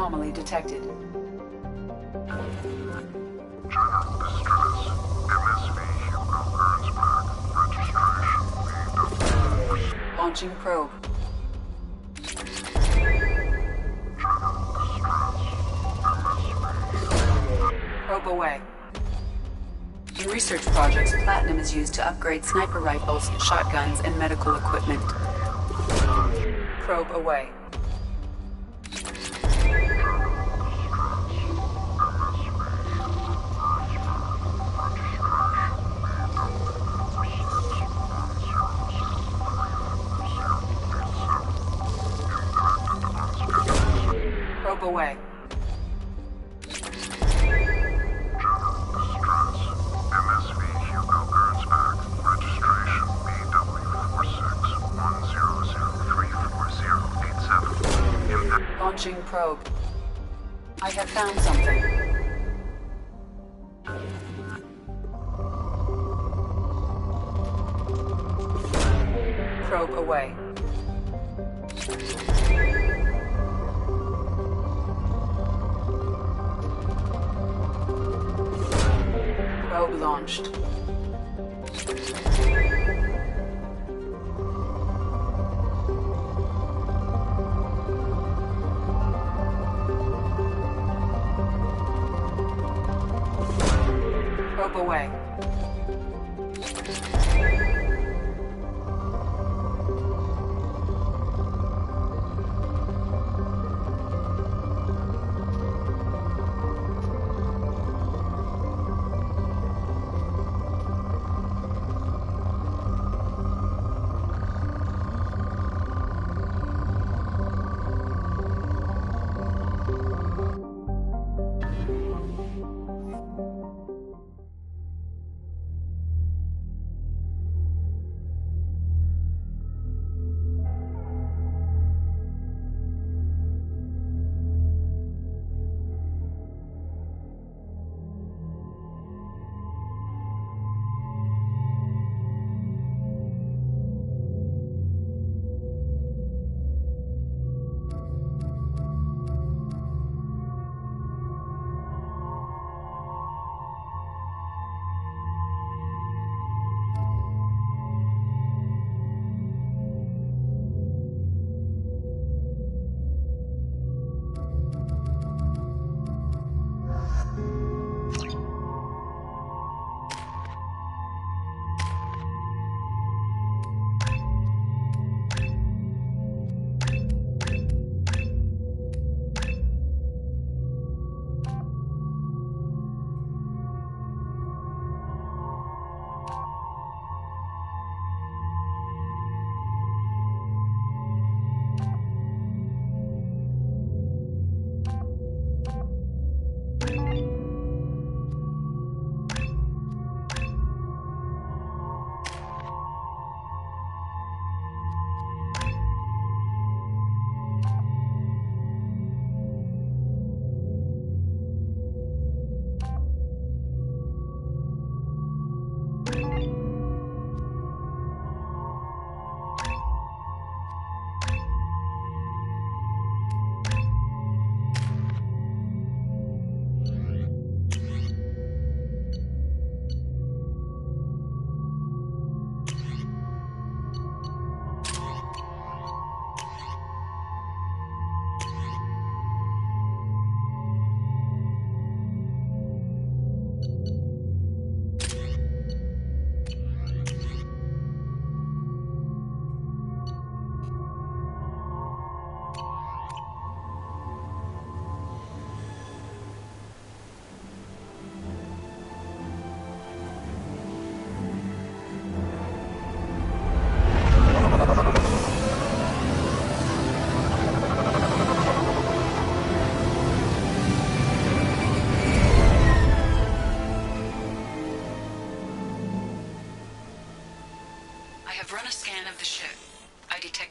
Anomaly detected. China distress. MSV Hugo Gernsback. Registration VW. Launching probe. China distress. MSV. Probe away. In research projects, platinum is used to upgrade sniper rifles, shotguns, and medical equipment. Probe away. Probe away. MSV Hugo Gernsback. Registration BW4610034087. Impact. Launching probe. I have found something. Probe away. Probe launched. Probe away.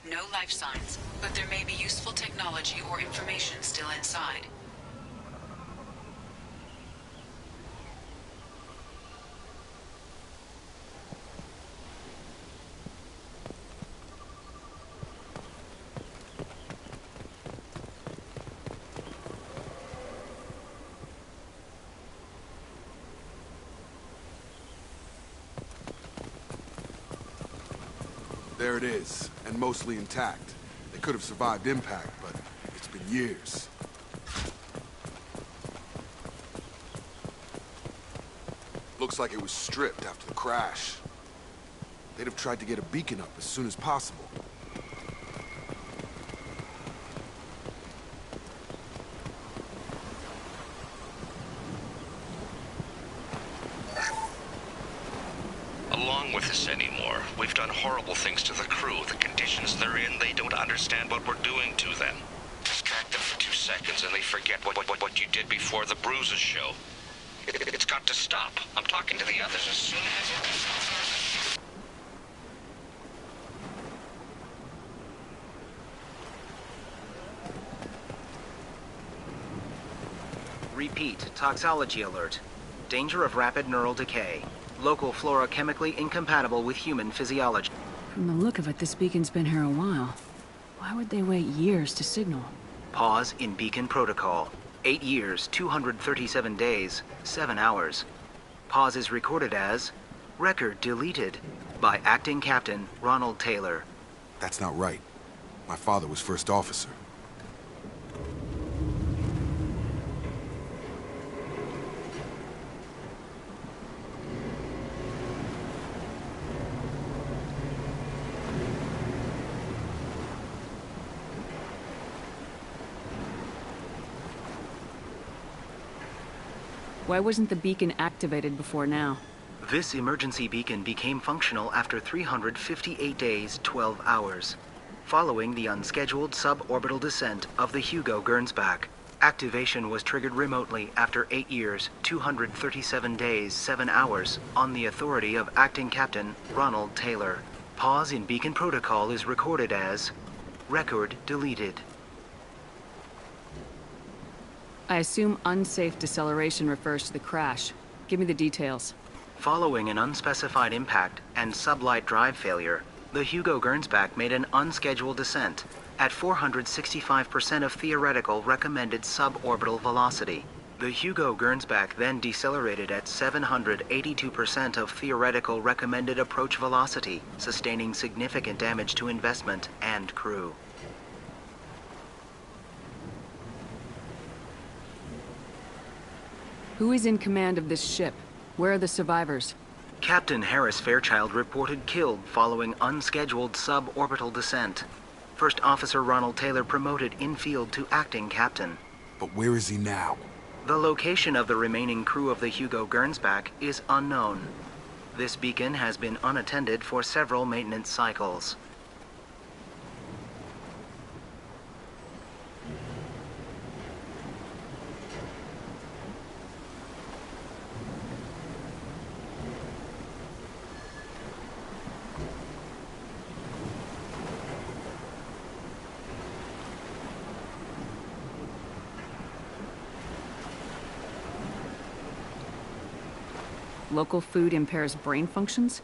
No life signs, but there may be useful technology or information still inside. there it is, and mostly intact. They could have survived impact, but it's been years. Looks like it was stripped after the crash. They'd have tried to get a beacon up as soon as possible. Along with this anymore. We've done horrible things to the crew. The conditions they're in, they don't understand what we're doing to them. Distract them for 2 seconds and they forget what you did before the bruises show. It's got to stop. I'm talking to the others as soon as... Repeat, toxology alert. Danger of rapid neural decay. Local flora chemically incompatible with human physiology. From the look of it, this beacon's been here a while. Why would they wait years to signal? Pause in beacon protocol. 8 years, 237 days, 7 hours. Pause is recorded as record deleted by Acting Captain Ronald Taylor. That's not right. My father was first officer. Why wasn't the beacon activated before now? This emergency beacon became functional after 358 days, 12 hours, following the unscheduled suborbital descent of the Hugo Gernsback. Activation was triggered remotely after 8 years, 237 days, 7 hours, on the authority of Acting Captain Ronald Taylor. Pause in beacon protocol is recorded as record deleted. I assume unsafe deceleration refers to the crash. Give me the details. Following an unspecified impact and sublight drive failure, the Hugo Gernsback made an unscheduled descent at 465% of theoretical recommended suborbital velocity. The Hugo Gernsback then decelerated at 782% of theoretical recommended approach velocity, sustaining significant damage to investment and crew. Who is in command of this ship? Where are the survivors? Captain Harris Fairchild reported killed following unscheduled suborbital descent. First Officer Ronald Taylor promoted in-field to acting captain. But where is he now? The location of the remaining crew of the Hugo Gernsback is unknown. This beacon has been unattended for several maintenance cycles. Local food impairs brain functions?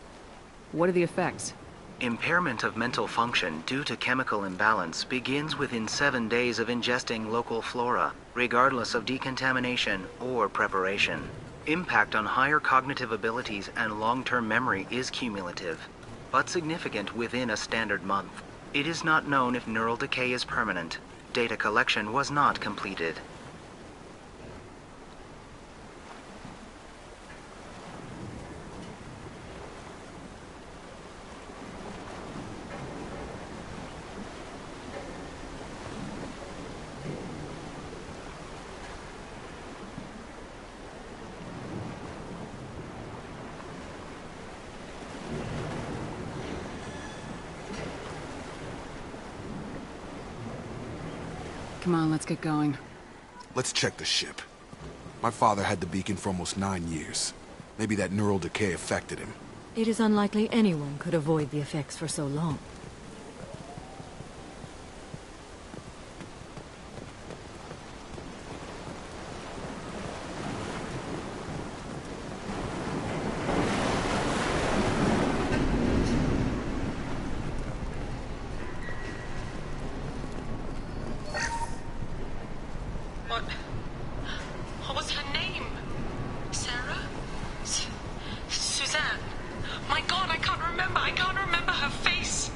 What are the effects? Impairment of mental function due to chemical imbalance begins within 7 days of ingesting local flora, regardless of decontamination or preparation. Impact on higher cognitive abilities and long-term memory is cumulative, but significant within a standard month. It is not known if neural decay is permanent. Data collection was not completed. Come on, let's get going. Let's check the ship. My father had the beacon for almost 9 years. Maybe that neural decay affected him. It is unlikely anyone could avoid the effects for so long. What was her name? Sarah? Suzanne? My God, I can't remember her face.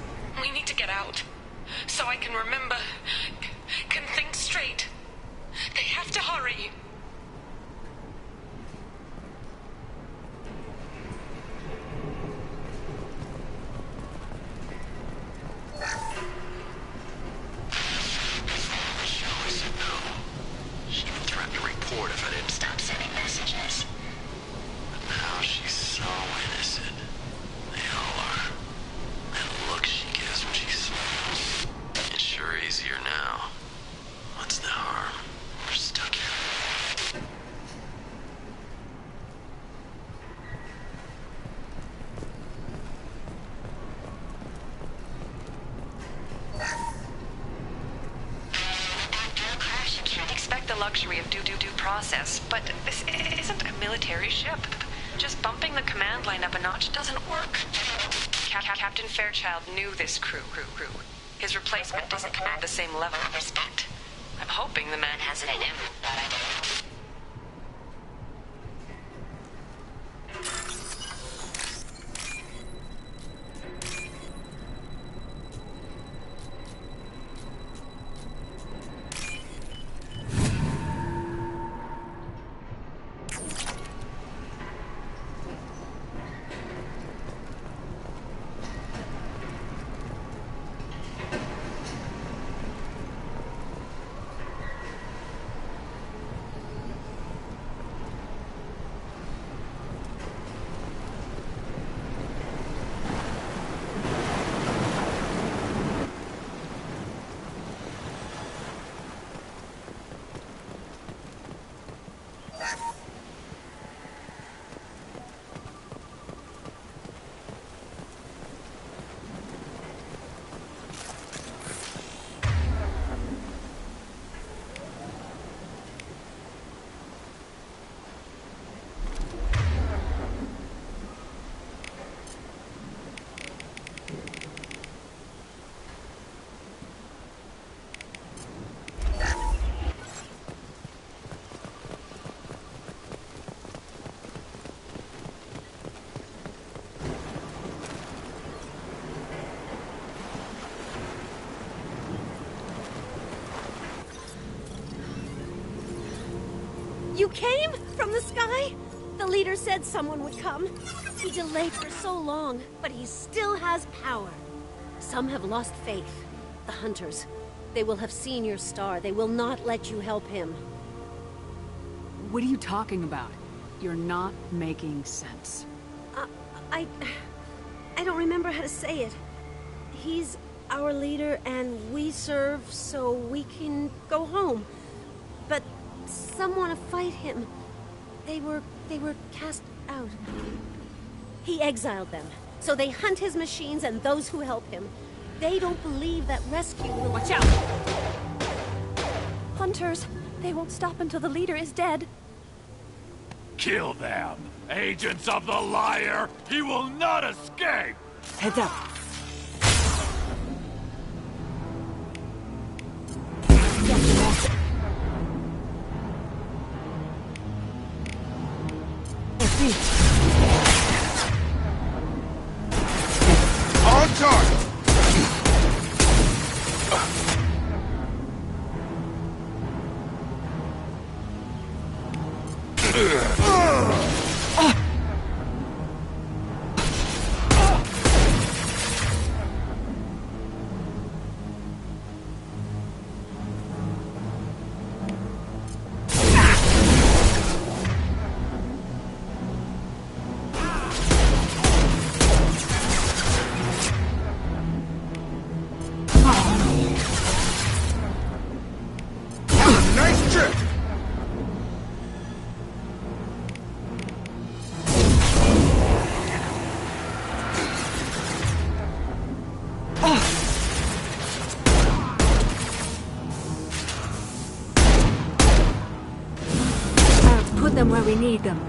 the luxury of due process, but this isn't a military ship. Just bumping the command line up a notch doesn't work. Captain Fairchild knew this crew. His replacement doesn't command the same level of respect. I'm hoping the man has it in him. You came? From the sky? The leader said someone would come. He delayed for so long, but he still has power. Some have lost faith. The hunters. They will have seen your star. They will not let you help him. What are you talking about? You're not making sense. I don't remember how to say it. He's our leader, and we serve so we can go home. But some want to fight him. They were cast out. He exiled them, so they hunt his machines and those who help him. They don't believe that rescue will... Watch out! Hunters, they won't stop until the leader is dead. Kill them! Agents of the liar! He will not escape! Heads up. On target! Nice trip! Put them where we need them.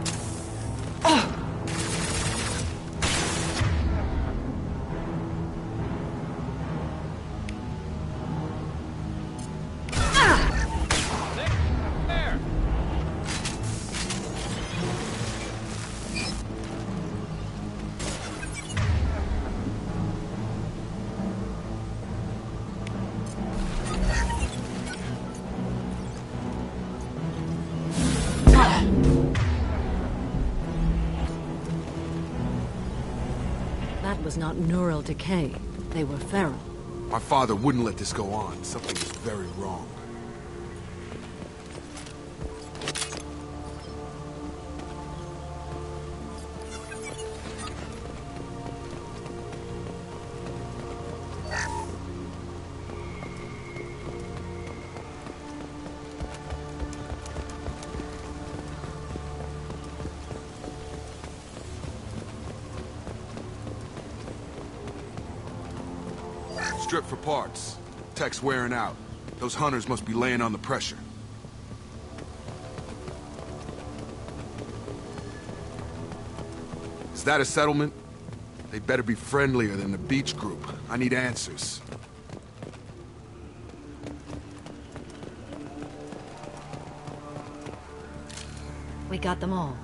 That was not neural decay. They were feral. My father wouldn't let this go on. Something is very wrong. Strip for parts. Tech's wearing out. Those hunters must be laying on the pressure. Is that a settlement? They better be friendlier than the beach group. I need answers. We got them all.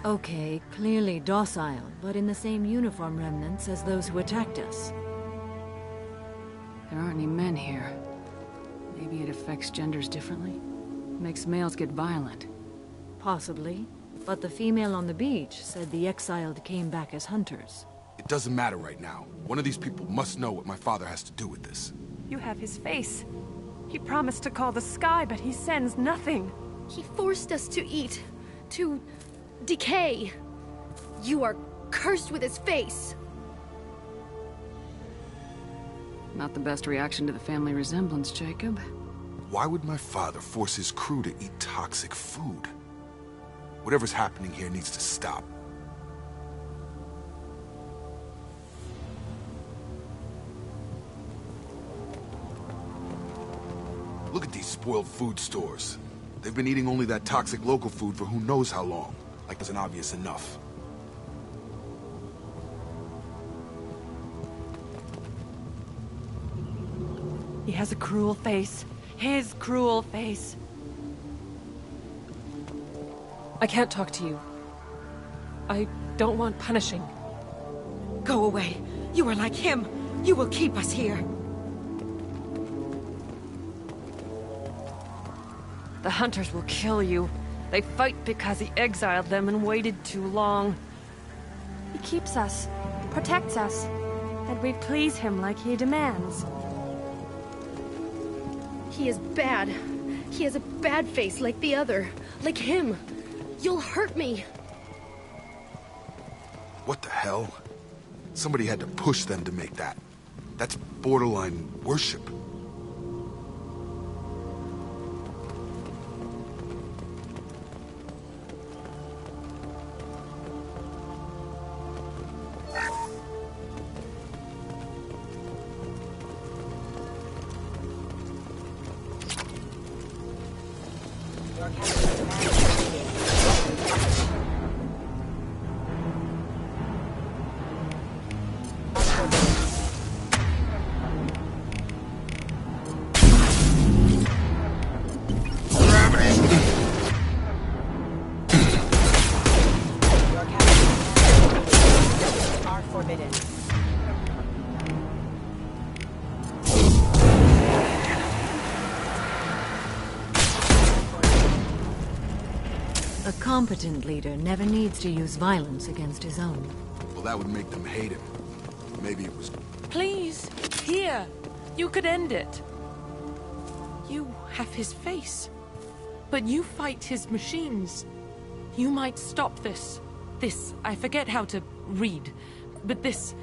Okay, clearly docile, but in the same uniform remnants as those who attacked us. There aren't any men here. Maybe it affects genders differently? Makes males get violent. Possibly, but the female on the beach said the exiled came back as hunters. It doesn't matter right now. One of these people must know what my father has to do with this. You have his face. He promised to call the sky, but he sends nothing. He forced us to eat, to decay. You are cursed with his face. Not the best reaction to the family resemblance, Jacob. Why would my father force his crew to eat toxic food? Whatever's happening here needs to stop. Look at these spoiled food stores. They've been eating only that toxic local food for who knows how long. Like isn't obvious enough. He has a cruel face. His cruel face. I can't talk to you. I don't want punishing. Go away. You are like him. You will keep us here. The hunters will kill you. They fight because he exiled them and waited too long. He keeps us, protects us, and we please him like he demands. He is bad. He has a bad face like the other. Like him. You'll hurt me. What the hell? Somebody had to push them to make that. That's borderline worship. A competent leader never needs to use violence against his own. Well, that would make them hate him. Maybe it was... Please, here. You could end it. You have his face. But you fight his machines. You might stop this. This, I forget how to read. But this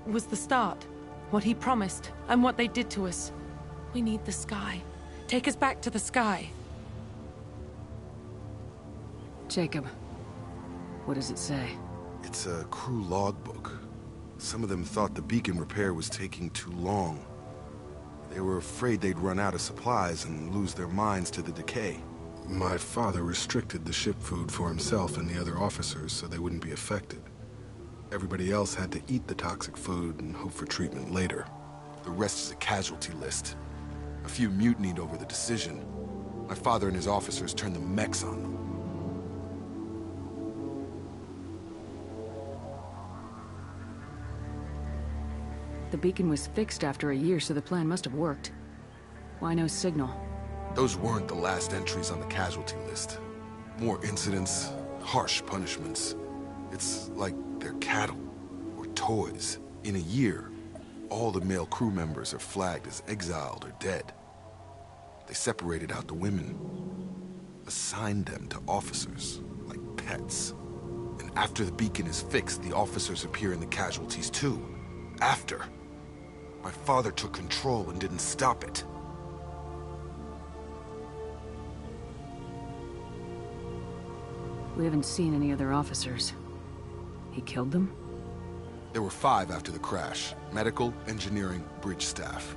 was the start. What he promised, and what they did to us. We need the sky. Take us back to the sky. Jacob, what does it say? It's a crew logbook. Some of them thought the beacon repair was taking too long. They were afraid they'd run out of supplies and lose their minds to the decay. My father restricted the ship food for himself and the other officers so they wouldn't be affected. Everybody else had to eat the toxic food and hope for treatment later. The rest is a casualty list. A few mutinied over the decision. My father and his officers turned the mechs on them. The beacon was fixed after a year, so the plan must have worked. Why no signal? Those weren't the last entries on the casualty list. More incidents, harsh punishments. It's like they're cattle, or toys. In a year, all the male crew members are flagged as exiled or dead. They separated out the women, assigned them to officers, like pets. And after the beacon is fixed, the officers appear in the casualties too. After. My father took control and didn't stop it. We haven't seen any other officers. He killed them? There were 5 after the crash. Medical, engineering, bridge staff.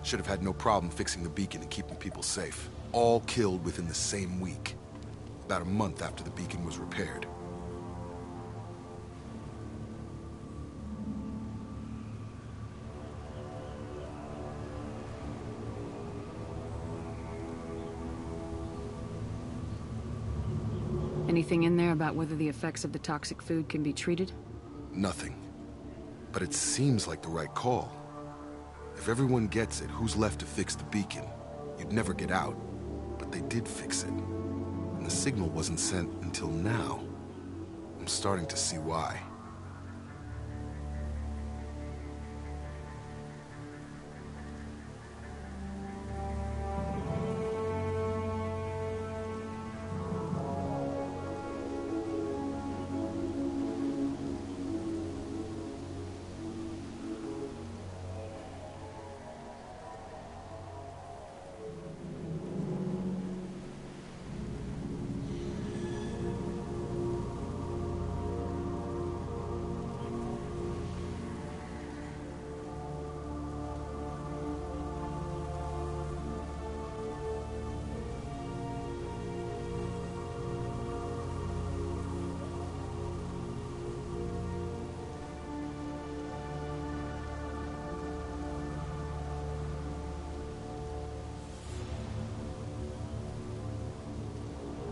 Should have had no problem fixing the beacon and keeping people safe. All killed within the same week. About a month after the beacon was repaired. Anything in there about whether the effects of the toxic food can be treated? Nothing. But it seems like the right call. If everyone gets it, who's left to fix the beacon? You'd never get out. But they did fix it. And the signal wasn't sent until now. I'm starting to see why.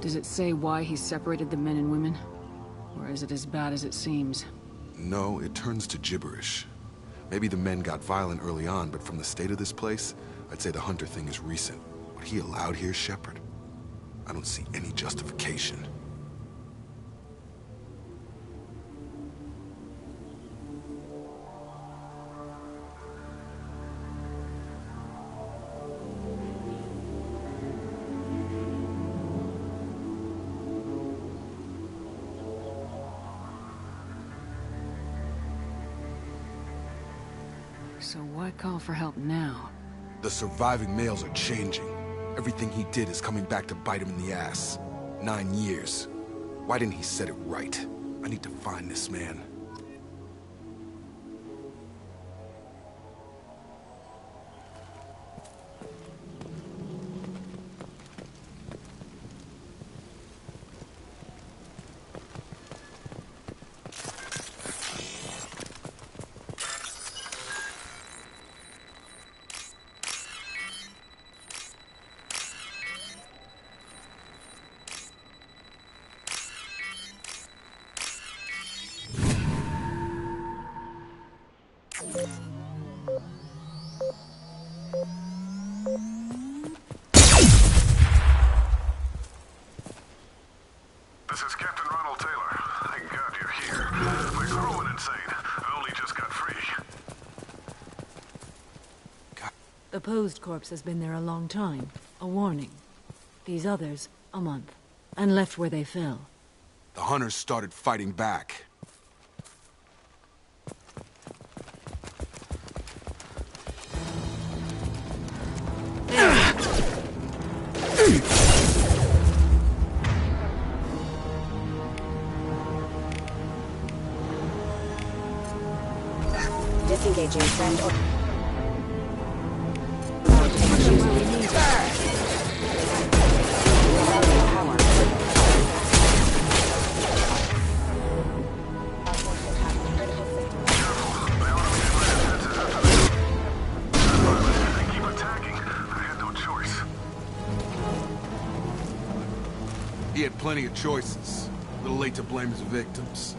Does it say why he separated the men and women? Or is it as bad as it seems? No, it turns to gibberish. Maybe the men got violent early on, but from the state of this place, I'd say the Hunter thing is recent. What he allowed here, Shepard? I don't see any justification. So why call for help now? The surviving males are changing. Everything he did is coming back to bite him in the ass. 9 years. Why didn't he set it right? I need to find this man. This is Captain Ronald Taylor. Thank God you're here. My crew went insane. I only just got free. The posed corpse has been there a long time. A warning. These others, a month. And left where they fell. The Hunters started fighting back. Disengaging friend or... He had plenty of choices. A little late to blame his victims.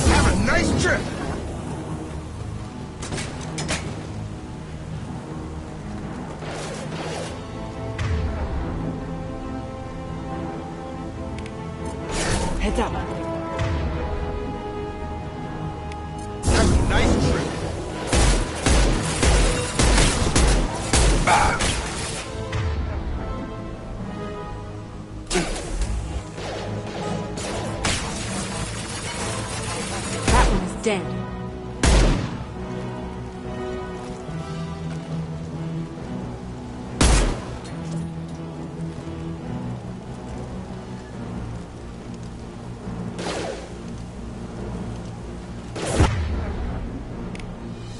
Have a nice trip! Heads up. Have a nice trip. dead.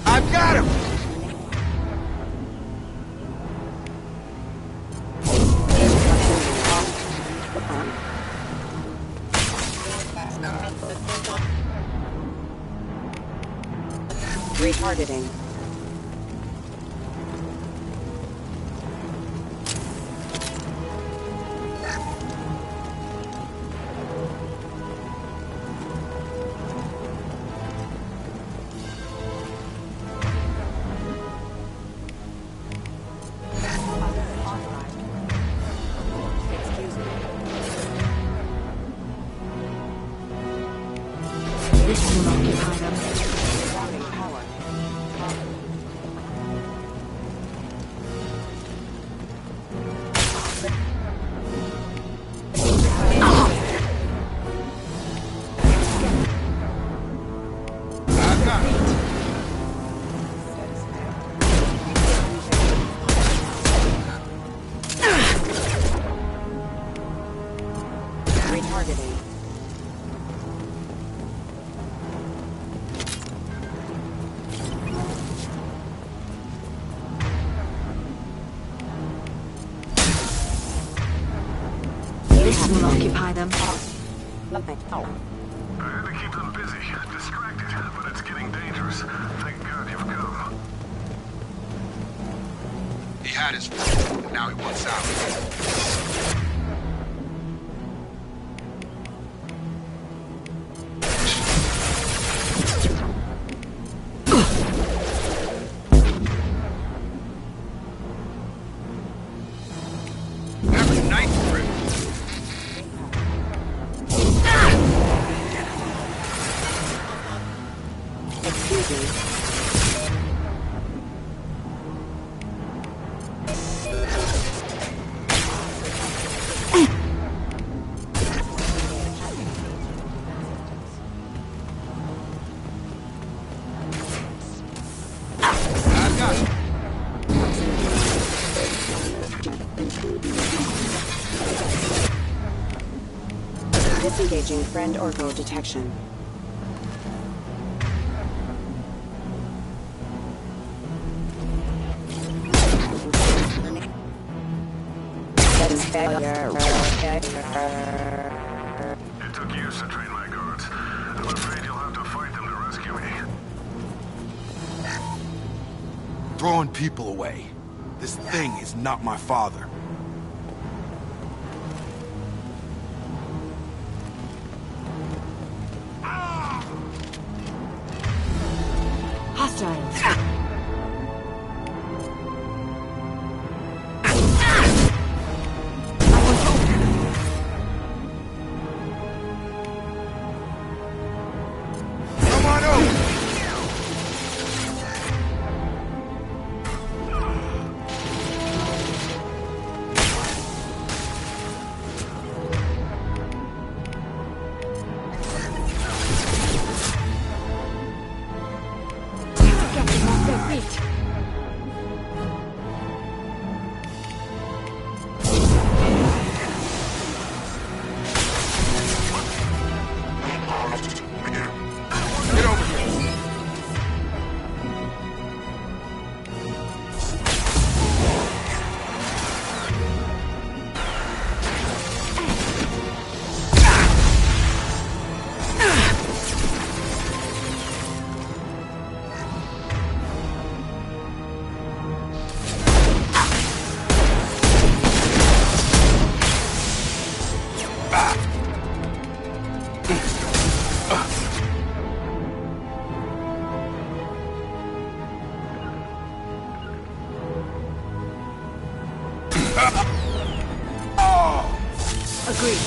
I've got him! Retargeting. This will occupy them. Retargeting. This will occupy them. I had to keep them busy, distracted, but it's getting dangerous. Thank God you've come. He had his fun, and now he wants out. Every night for him. Excuse me. I've got him. Disengaging friend or foe detection. That is failure. It took years to train my guards. I'm afraid you'll have to fight them to rescue me. Throwing people away. This thing is not my father. Hostiles. Come on over! Get them off their feet. Get over here! Agreed.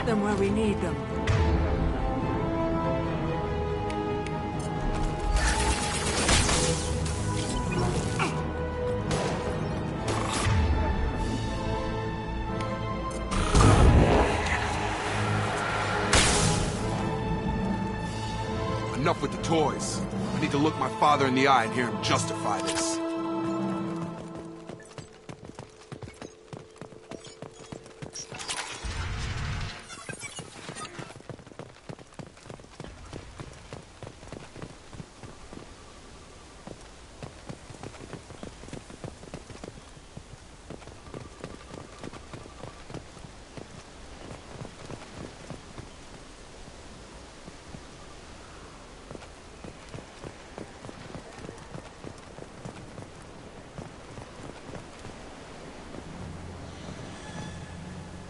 them where we need them. Enough with the toys. I need to look my father in the eye and hear him justify this.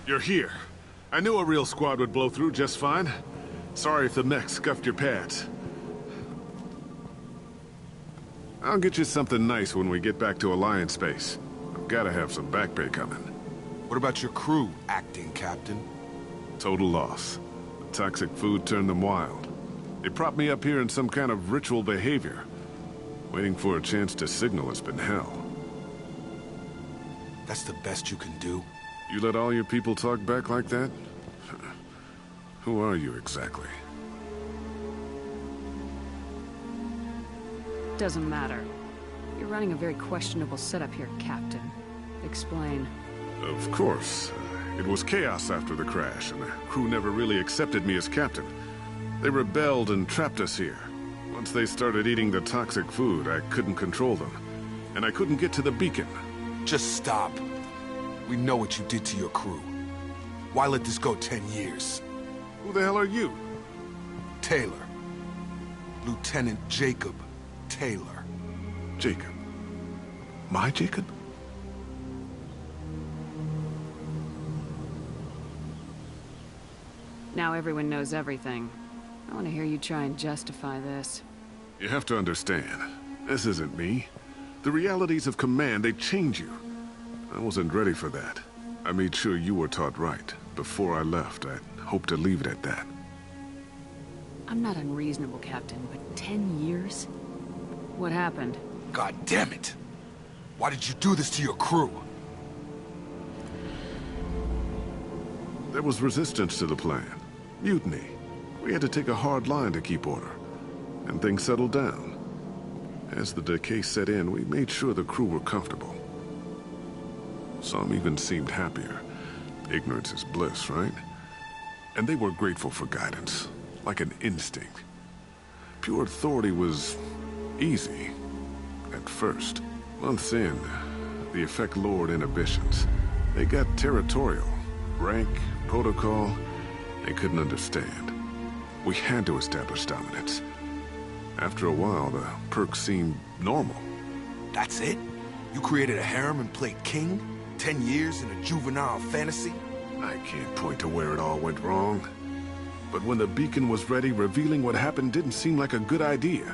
You're here. I knew a real squad would blow through just fine. Sorry if the mech scuffed your pads. I'll get you something nice when we get back to Alliance space. I've gotta have some back pay coming. What about your crew, acting captain? Total loss. The toxic food turned them wild. They propped me up here in some kind of ritual behavior. Waiting for a chance to signal has been hell. That's the best you can do? You let all your people talk back like that? Who are you exactly? Doesn't matter. You're running a very questionable setup here, Captain. Explain. Of course. It was chaos after the crash, and the crew never really accepted me as captain. They rebelled and trapped us here. Once they started eating the toxic food, I couldn't control them. And I couldn't get to the beacon. Just stop. We know what you did to your crew. Why let this go 10 years? Who the hell are you? Taylor. Lieutenant Jacob Taylor. Jacob? My Jacob? Now everyone knows everything. I want to hear you try and justify this. You have to understand, this isn't me. The realities of command, they change you. I wasn't ready for that. I made sure you were taught right. Before I left, I hoped to leave it at that. I'm not unreasonable, Captain, but 10 years? What happened? God damn it! Why did you do this to your crew? There was resistance to the plan. Mutiny. We had to take a hard line to keep order. And things settled down. As the decay set in, we made sure the crew were comfortable. Some even seemed happier. Ignorance is bliss, right? And they were grateful for guidance, like an instinct. Pure authority was easy, at first. Months in, the effect lowered inhibitions. They got territorial. Rank, protocol, they couldn't understand. We had to establish dominance. After a while, the perks seemed normal. That's it? You created a harem and played king? 10 years in a juvenile fantasy? I can't point to where it all went wrong. But when the beacon was ready, revealing what happened didn't seem like a good idea.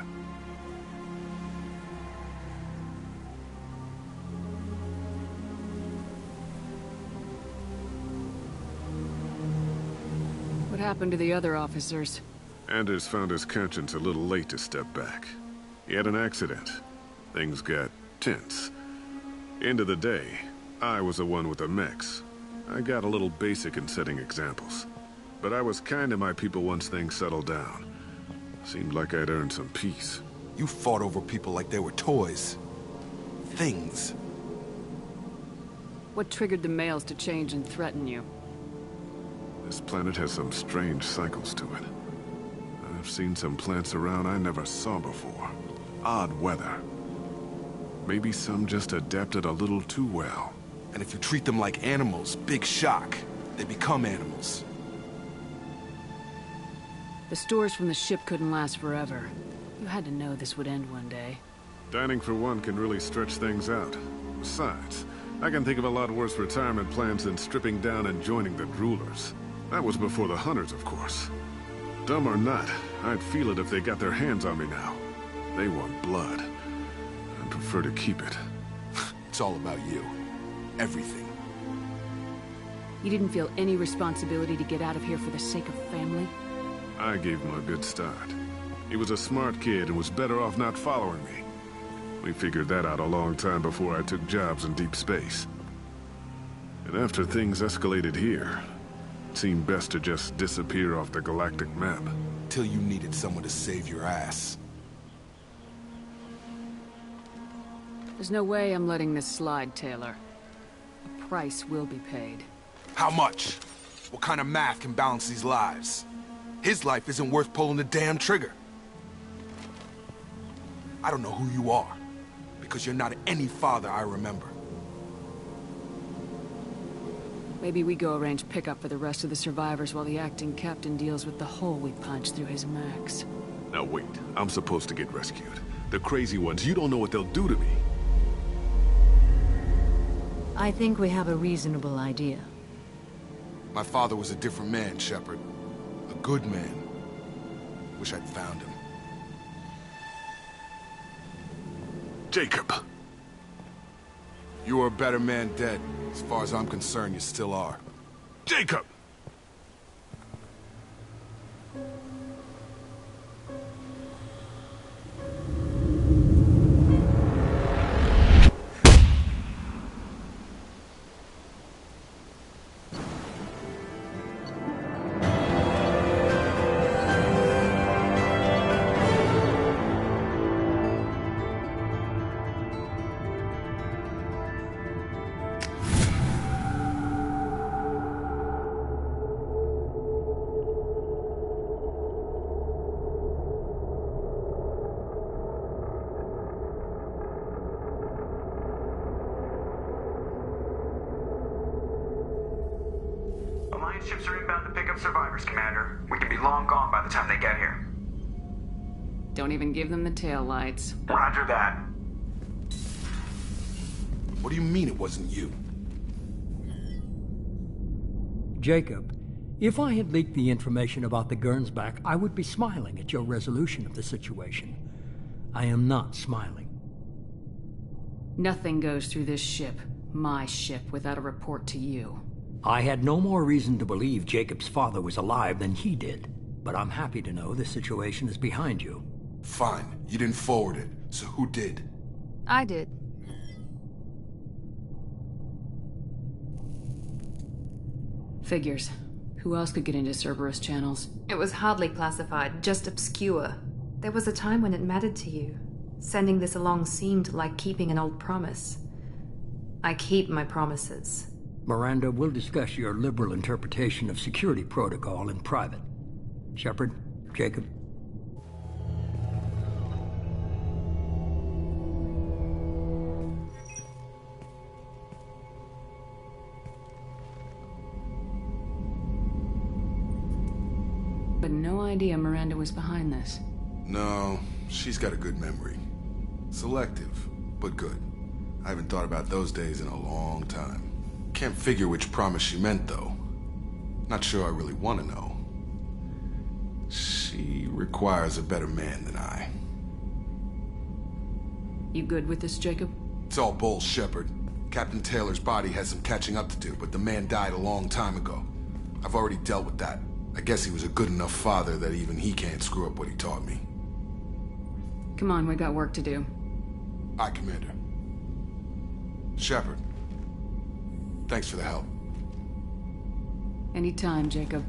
What happened to the other officers? Anders found his conscience a little late to step back. He had an accident. Things got tense. End of the day, I was the one with the mechs. I got a little basic in setting examples. But I was kind to my people once things settled down. Seemed like I'd earned some peace. You fought over people like they were toys. Things. What triggered the males to change and threaten you? This planet has some strange cycles to it. I've seen some plants around I never saw before. Odd weather. Maybe some just adapted a little too well. And if you treat them like animals, big shock. They become animals. The stores from the ship couldn't last forever. You had to know this would end one day. Dining for one can really stretch things out. Besides, I can think of a lot worse retirement plans than stripping down and joining the droolers. That was before the hunters, of course. Dumb or not, I'd feel it if they got their hands on me now. They want blood. I'd prefer to keep it. It's all about you. Everything. You didn't feel any responsibility to get out of here for the sake of family? I gave him a good start. He was a smart kid and was better off not following me. We figured that out a long time before I took jobs in deep space. And after things escalated here, it seemed best to just disappear off the galactic map. Till you needed someone to save your ass. There's no way I'm letting this slide, Taylor. A price will be paid. How much? What kind of math can balance these lives? His life isn't worth pulling the damn trigger. I don't know who you are, because you're not any father I remember. Maybe we go arrange pickup for the rest of the survivors while the acting captain deals with the hole we punched through his max. Now wait, I'm supposed to get rescued. The crazy ones, you don't know what they'll do to me. I think we have a reasonable idea. My father was a different man, Shepard. A good man. Wish I'd found him. Jacob! You were a better man dead. As far as I'm concerned, you still are. Jacob! Ships are inbound to pick up survivors, Commander. We can be long gone by the time they get here. Don't even give them the tail lights. Roger that. What do you mean it wasn't you? Jacob, if I had leaked the information about the Gernsback, I would be smiling at your resolution of the situation. I am not smiling. Nothing goes through this ship, my ship, without a report to you. I had no more reason to believe Jacob's father was alive than he did, but I'm happy to know the situation is behind you. Fine. You didn't forward it, so who did? I did. Figures. Who else could get into Cerberus channels? It was hardly classified, just obscure. There was a time when it mattered to you. Sending this along seemed like keeping an old promise. I keep my promises. Miranda, we'll discuss your liberal interpretation of security protocol in private. Shepard, Jacob. But no idea Miranda was behind this. No, she's got a good memory. Selective, but good. I haven't thought about those days in a long time. Can't figure which promise she meant, though. Not sure I really want to know. She requires a better man than I. You good with this, Jacob? It's all bull, Shepard. Captain Taylor's body has some catching up to do, but the man died a long time ago. I've already dealt with that. I guess he was a good enough father that even he can't screw up what he taught me. Come on, we got work to do. Aye, Commander. Shepard. Thanks for the help. Anytime, Jacob.